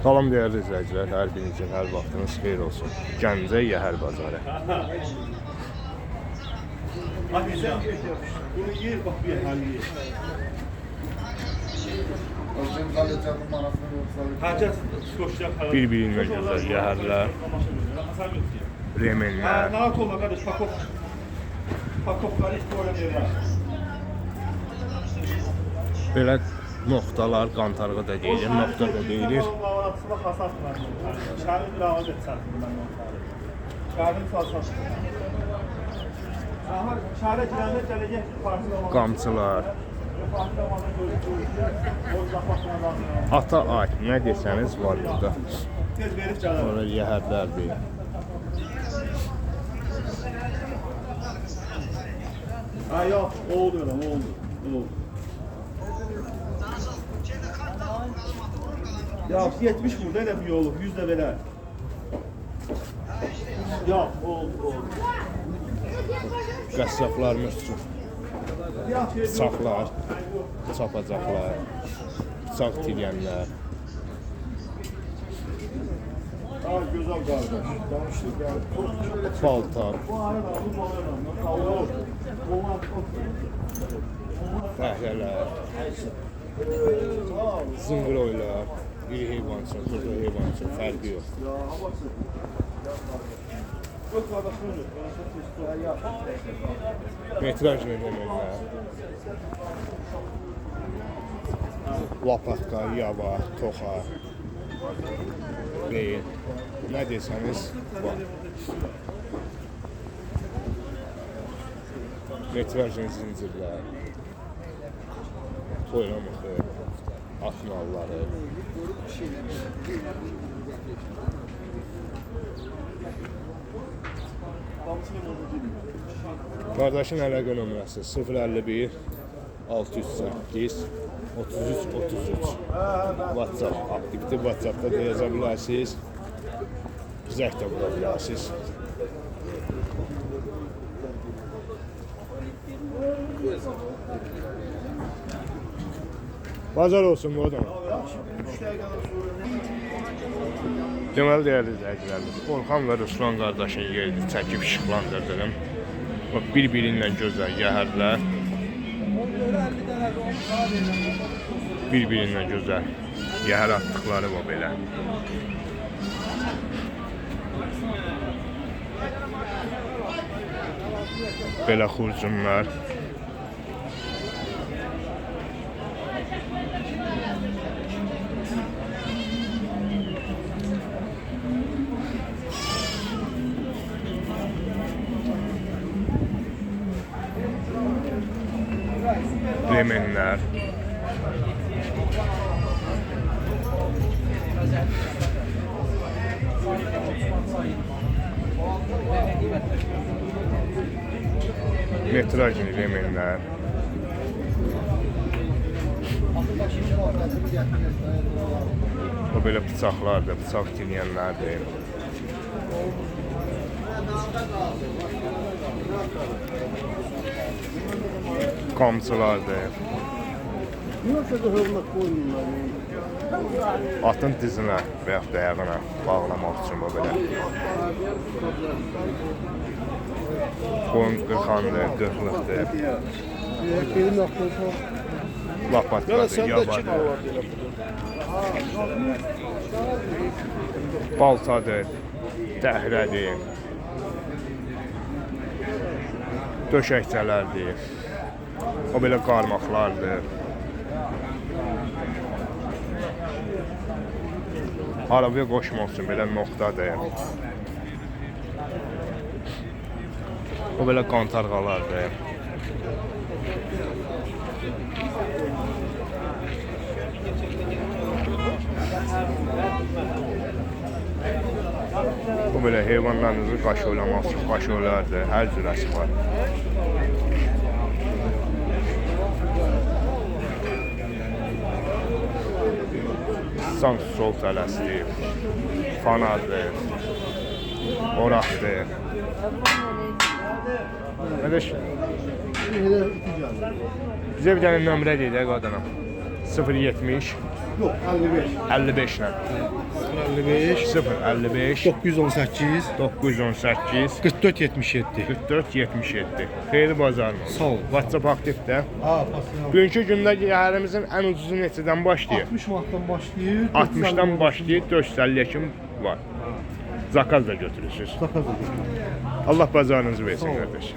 Salam değerli izləyicilər, hər birinizin hər vaxtınız xeyir olsun. Gəncə Yəhər bazarı. Bunu yer bak bir halli. Bir-birindən gözəl yəhərlər, remenlər. Ne oldu kardeş? Pakokları istiyorlar. Belə noktalar, qantarğı da deyilir, nokta da deyilir. Şəhərin bir ağacı çəkdim mən onları. Şəhərin salsası. Şəhərə girəndə gələcək parti olmalı. Qamçılar. Ata ay, nə desəniz var burada. Tez verib gəlir. Sonra yəhərlərdir. Ha yok, oldu öyle, oldu. Ya 70 burada elə bir yolu, 100 də belə. Yok, oldu. Qəssablarımız üçün bıçaqlar, çapacaqlar, bıçaq tiryənlər. Aa, güzel kardeş. Danıştık yani. Balta, fəhlələr, zınqıroylar, iri heyvan üçün, xırda heyvan üçün fərqi yox. Metraj remenlər, lapatka, yava, toxa, beyin, nə desəniz var. Metrajın zincirlər, toylamışı, atnalları. Qardaşın əlaqə nömrəsi 051 608 33 33. WhatsApp aktivdir. WhatsAppda da yaza bilərsiniz. Zəng də vura bilərsiniz. Bazar olsun bu adam. Deməli değerli izləyicilərimiz, Orxan və Ruslan qardaşın yerini çəkib işıqlandırdım. Bir-birindən gözəl yəhərlər, bir-birindən gözəl yəhər atdıqları var belə. Belə xurcunlar. Remenlər. Metrajlı remenlər. O belə bıçaqlardır, bıçaq tiryənlərdir. Qamçılardır. Atın dizinə və yaxud da ayağına bağlamaq üçün bu belə. Qoyun qırxandır, qırxlıqdır. Lapatkadır, yavadır. Baltadır, dəhrədir. Döşəkçələrdir. O belə qarmaqlardır. Arabaya qoşmaq üçün belə noktadır. O belə qantarğalardır. O belə heyvanlarınızı qaşolamaq üçün qaşolardır. Hər cürəsi var. Sanki sol tələsdir, fanardır, oraqdır. Qardaş, bizə bir dənə nömrə deyək qadına. 070 Yox, 55. 55 ilə. 55 055 918 918 44 77. 44 77. Xeyirli bazarınız. Sağ olun. WhatsApp aktivdə. Ha, pasına. Bugünkü gündə yəhərimizin ən ucuzu neçədən başlayır? 60 manatdan başlayır. 60-dan başlayır, 450-yə kimi var. Zakaz da götürürsünüz. Zakaz edir. Allah bazarınızı versin Sağ ol. qardaş.